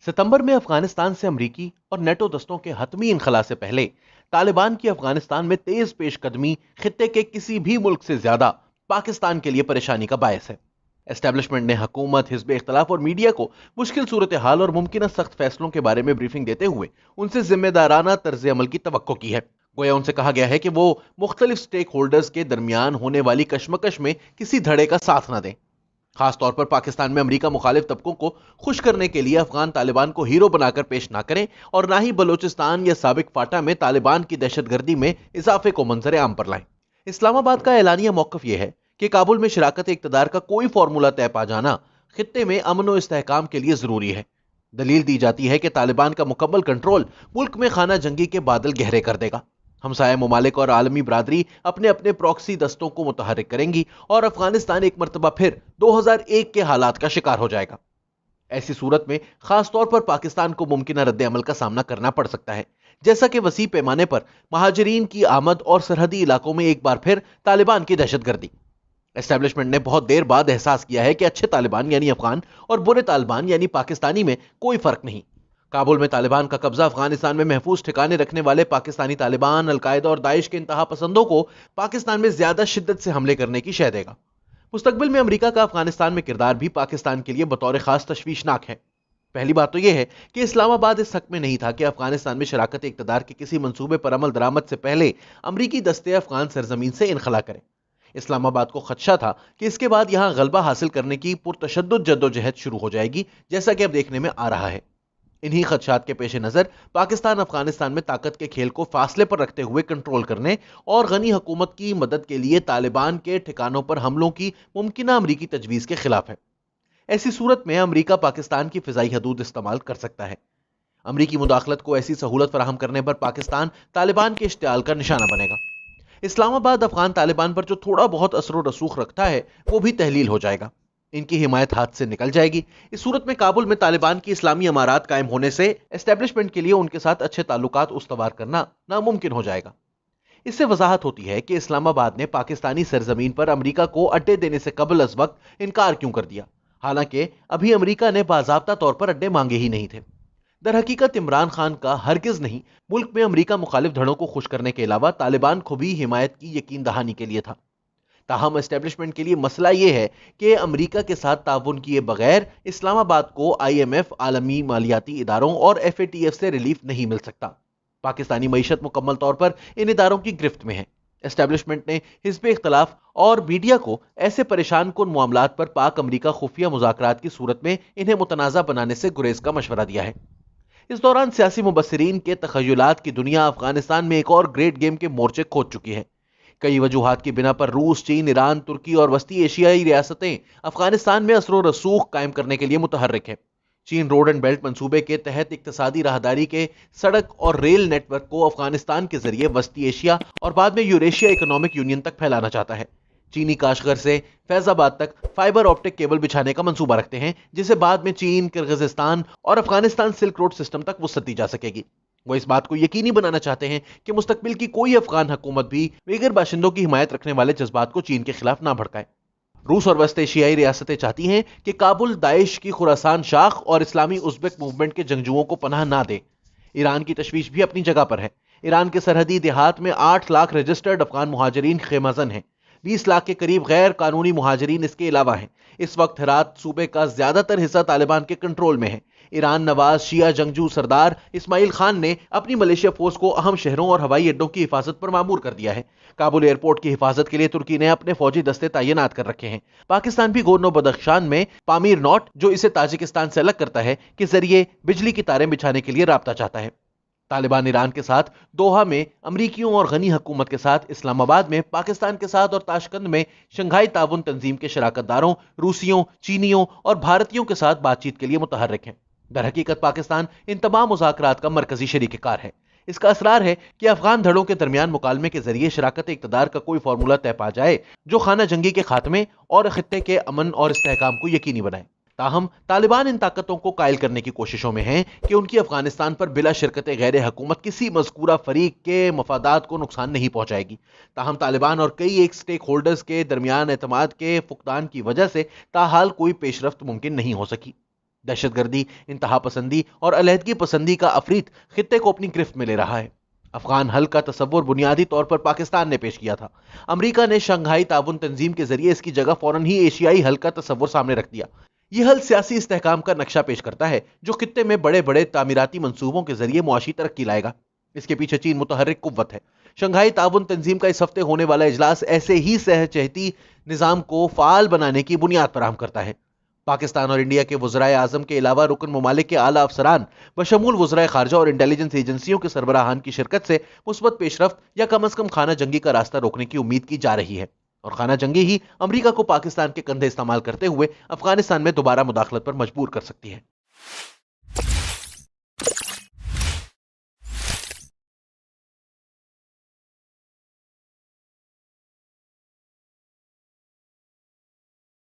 सितंबर में अफगानिस्तान से अमरीकी और नेटो दस्तों के हतमी इनखला से पहले तालिबान की अफगानिस्तान में तेज पेशकदमी खित्ते के किसी भी मुल्क से ज्यादा पाकिस्तान के लिए परेशानी का बायस है। एस्टेब्लिशमेंट ने हुकूमत, हिज़्ब इख्तलाफ और मीडिया को मुश्किल सूरत हाल और मुमकिन सख्त फैसलों के बारे में ब्रीफिंग देते हुए उनसे जिम्मेदाराना तर्ज अमल की तवक्को की है। गोया उनसे कहा गया है कि वो मुख्तलिफ स्टेक होल्डर्स के दरमियान होने वाली कशमकश में किसी धड़े का साथ न दें। खास तौर पर पाकिस्तान में अमेरिका मुखालिफ तबकों को खुश करने के लिए अफगान तालिबान को हीरो बनाकर पेश ना करें और ना ही बलोचिस्तान या साबिक फाटा में तालिबान की दहशतगर्दी में इजाफे को मंजर आम पर लाएं। इस्लामाबाद का एलानिया मौकफ यह है कि काबुल में शराकत इक्तदार का कोई फॉर्मूला तय पा जाना खित्ते में अमन और इस्तेहकाम के लिए जरूरी है। दलील दी जाती है कि तालिबान का मुकम्मल कंट्रोल मुल्क में खाना जंगी के बादल गहरे कर देगा। हमसाया ममालिक और आलमी बरादरी अपने अपने प्रॉक्सी दस्तों को मुतहरिक करेंगी और अफगानिस्तान एक मरतबा फिर 2001 के हालात का शिकार हो जाएगा। ऐसी सूरत में खास तौर पर पाकिस्तान को मुमकिन रद्द अमल का सामना करना पड़ सकता है, जैसा कि वसी पैमाने पर महाजरीन की आमद और सरहदी इलाकों में एक बार फिर तालिबान की दहशतगर्दी। एस्टेब्लिशमेंट ने बहुत देर बाद एहसास किया है कि अच्छे तालिबान यानी अफगान और बुरे तालिबान यानी पाकिस्तानी में कोई फर्क नहीं। काबुल में तालिबान का कब्जा अफगानिस्तान में महफूज ठिकाने रखने वाले पाकिस्तानी तालिबान, अलकायदा और दाइश के इंतहा पसंदों को पाकिस्तान में ज्यादा शिद्दत से हमले करने की शह देगा। मुस्तकबिल में अमेरिका का अफगानिस्तान में किरदार भी पाकिस्तान के लिए बतौर खास तशवीशनाक है। पहली बात तो यह है कि इस्लामाबाद इस हक में नहीं था कि अफगानिस्तान में शराकत इक़्तिदार के किसी मंसूबे पर अमल दरामद से पहले अमरीकी दस्ते अफगान सरजमीन से इनखला करें। इस्लामाबाद को खदशा था कि इसके बाद यहां गलबा हासिल करने की पुरतशद्दुद जद्दोजहद शुरू हो जाएगी, जैसा कि अब देखने में आ रहा है। इन्हीं खदशात के पेश नजर पाकिस्तान अफगानिस्तान में ताकत के खेल को फासले पर रखते हुए कंट्रोल करने और गनी हुकूमत की मदद के लिए तालिबान के ठिकानों पर हमलों की मुमकिन अमरीकी तजवीज़ के खिलाफ है। ऐसी सूरत में अमरीका पाकिस्तान की फिजाई हदूद इस्तेमाल कर सकता है। अमरीकी मुदाखलत को ऐसी सहूलत फराहम करने पर पाकिस्तान तालिबान के इश्तियाल का निशाना बनेगा। इस्लामाबाद अफगान तालिबान पर जो थोड़ा बहुत असर रसूख रखता है वो भी तहलील हो जाएगा। इनकी हिमायत हाथ से निकल जाएगी। इस सूरत में काबुल में तालिबान की इस्लामी अमारात कायम होने से एस्टेब्लिशमेंट के लिए उनके साथ अच्छे ताल्लुकात उस्तवार करना नामुमकिन हो जाएगा। इससे वजाहत होती है कि इस्लामाबाद ने पाकिस्तानी सरजमीन पर अमरीका को अड्डे देने से कबल अज वक्त इनकार क्यों कर दिया, हालांकि अभी अमरीका ने बाज़ाब्ता तौर पर अड्डे मांगे ही नहीं थे। दर हकीकत इमरान खान का हरगिज नहीं मुल्क में अमरीका मुखालिफ धड़ों को खुश करने के अलावा तालिबान को भी हिमायत की यकीन दहानी के लिए था। ताहम एस्टेब्लिशमेंट के लिए मसला यह है कि अमरीका के साथ ताउन किए बगैर इस्लामाबाद को IMF, आलमी मालियाती इदारों और FATF से रिलीफ नहीं मिल सकता। पाकिस्तानी मईशत मुकम्मल तौर पर इन इदारों की गिरफ्त में है। एस्टेब्लिशमेंट ने हिज़्ब इख्तलाफ और मीडिया को ऐसे परेशान कुन मामलात पर पाक अमरीका खुफिया मुज़ाकरात की सूरत में इन्हें मुतनाज़ा बनाने से गुरेज का मशवरा दिया है। इस दौरान सियासी मुबस्सिरीन के तखय्युलात की दुनिया अफगानिस्तान में एक और ग्रेट गेम के मोर्चे खोद चुकी है। कई वजूहात की बिना पर रूस, चीन, ईरान, तुर्की और वस्ती एशियाई रियासतें अफगानिस्तान में असर रसूख कायम करने के लिए मुतहर्रिक है। चीन रोड एंड बेल्ट मंसूबे के तहत इक्तसादी राहदारी के सड़क और रेल नेटवर्क को अफगानिस्तान के जरिए वस्ती एशिया और बाद में यूरेशिया इकोनॉमिक यूनियन तक फैलाना चाहता है। चीनी काशगर से फैजाबाद तक फाइबर ऑप्टिक केबल बिछाने का मंसूबा रखते हैं, जिसे बाद में चीन, किर्गिस्तान और अफगानिस्तान सिल्क रोड सिस्टम तक वसअत दी जा सकेगी। वो इस बात को यकीनी बनाना चाहते हैं कि मुस्तकबिल की कोई अफगान हुकूमत भी बेघर बाशिंदों की हिमायत रखने वाले जज्बात को चीन के खिलाफ ना भड़काए। रूस और वेस्ट एशियाई रियासतें चाहती हैं कि काबुल दाइश की खुरासान शाख और इस्लामी उज़्बेक मूवमेंट के जंगजुओं को पनाह ना दे। ईरान की तशवीश भी अपनी जगह पर है। ईरान के सरहदी देहात में 8 लाख रजिस्टर्ड अफगान मुहाजिरीन खेमजन हैं। 20 लाख के करीब गैर कानूनी मुहाजिरीन इसके अलावा हैं। इस वक्त हेरात सूबे का ज्यादातर हिस्सा तालिबान के कंट्रोल में है। ईरान नवाज शिया जंगजू सरदार इस्माइल खान ने अपनी मलेशिया फोर्स को अहम शहरों और हवाई अड्डों की हिफाजत पर मामूर कर दिया है। काबुल एयरपोर्ट की हिफाजत के लिए तुर्की ने अपने फौजी दस्ते तैनात कर रखे हैं। पाकिस्तान भी गोर्नो बदख्शान में पामीर नॉट, जो इसे ताजिकिस्तान से अलग करता है, के जरिए बिजली की तारें बिछाने के लिए राब्ता चाहता है। तालिबान ईरान के साथ दोहा में अमरीकियों और गनी हुकूमत के साथ, इस्लामाबाद में पाकिस्तान के साथ और ताशकंद में शंघाई ताउन तंजीम के शराकतदारों रूसियों, चीनियों और भारतीयों के साथ बातचीत के लिए मुतहर्रिक है। दर हकीकत पाकिस्तान इन तमाम मुज़ाकरात का मरकजी शरीककार है। इसका असरार है कि अफगान धड़ों के दरमियान मुकालमे के जरिए शराकत इक़्तिदार का कोई फार्मूला तय पा जाए जो खाना जंगी के खात्मे और खित्ते के अमन और इस्तेहकाम को यकीनी बनाए। ताहम तालिबान इन ताकतों को कायल करने की कोशिशों में है कि उनकी अफगानिस्तान पर बिला शिरकत गैर हुकूमत किसी मज़कूरा फरीक के मफादात को नुकसान नहीं पहुंचाएगी। ताहम तालिबान और कई एक स्टेक होल्डर्स के दरमियान एतमाद के फुकदान की वजह से ताहाल कोई पेशरफ्त मुमकिन नहीं हो सकी। دہشت گردی، انتہا پسندی اور علیحدگی پسندی کا عفریت خطے کو اپنی گرفت میں لے رہا ہے۔ افغان حل کا تصور بنیادی طور پر پاکستان نے پیش کیا تھا۔ امریکہ نے شنگھائی تعاون تنظیم کے ذریعے اس کی جگہ فوراً ہی ایشیائی حل کا تصور سامنے رکھ دیا۔ یہ حل سیاسی استحکام کا نقشہ پیش کرتا ہے جو خطے میں بڑے بڑے تعمیراتی منصوبوں کے ذریعے معاشی ترقی لائے گا۔ اس کے پیچھے چین متحرک قوت ہے۔ شنگھائی تعاون تنظیم کا اس ہفتے ہونے والا اجلاس ایسے ہی سہ چہتی نظام کو فعال بنانے کی بنیاد فراہم کرتا ہے۔ پاکستان اور انڈیا کے وزرائے اعظم کے علاوہ رکن ممالک کے اعلیٰ افسران بشمول وزرائے خارجہ اور انٹیلیجنس ایجنسیوں کے سربراہان کی شرکت سے مثبت پیش رفت یا کم از کم خانہ جنگی کا راستہ روکنے کی امید کی جا رہی ہے، اور خانہ جنگی ہی امریکہ کو پاکستان کے کندھے استعمال کرتے ہوئے افغانستان میں دوبارہ مداخلت پر مجبور کر سکتی ہے۔